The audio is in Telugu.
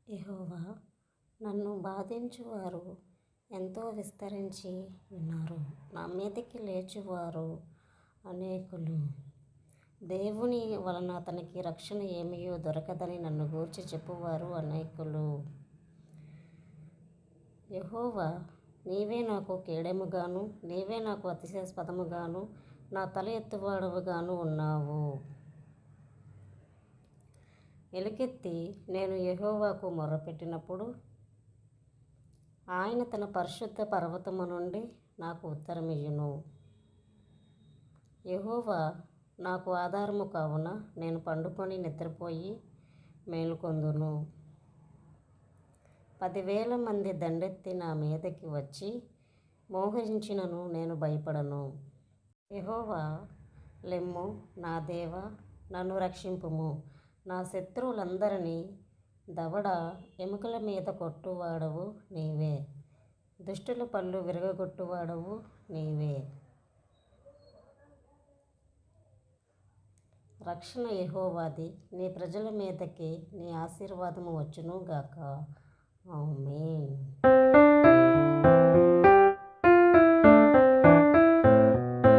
యెహోవా నన్ను బాధించువారు ఎంతో విస్తరించి ఉన్నారు. నా మీదకి లేచువారు అనేకులు. దేవుని వలన అతనికి రక్షణ ఏమీయూ దొరకదని నన్ను గూర్చి చెప్పువారు అనేకులు. యెహోవా, నీవే నాకు కేడెముగాను, నీవే నాకు అతిశయాస్పదముగాను, నా తల ఎత్తువాడవుగాను ఉన్నావు. ఎలుగెత్తి నేను యెహోవాకు మొర్రపెట్టినప్పుడు ఆయన తన పరిశుద్ధ పర్వతము నుండి నాకు ఉత్తరమియ్యును. యెహోవా నాకు ఆధారము కావున నేను పండుకొని నిద్రపోయి మేలుకొందును. 10,000 మంది దండెత్తి నా మీదకి వచ్చి మోహరించినను నేను భయపడను. యెహోవా, లెమ్ము, నా దేవా, నన్ను రక్షింపుము. నా శత్రువులందరినీ దవడ ఎముకల మీద కొట్టువాడవు నీవే. దుష్టుల పళ్ళు విరగగొట్టువాడవు నీవే. రక్షణ యెహోవాది, నీ ప్రజల మీదకి నీ ఆశీర్వాదము వచ్చును గాక. ఆమేన్.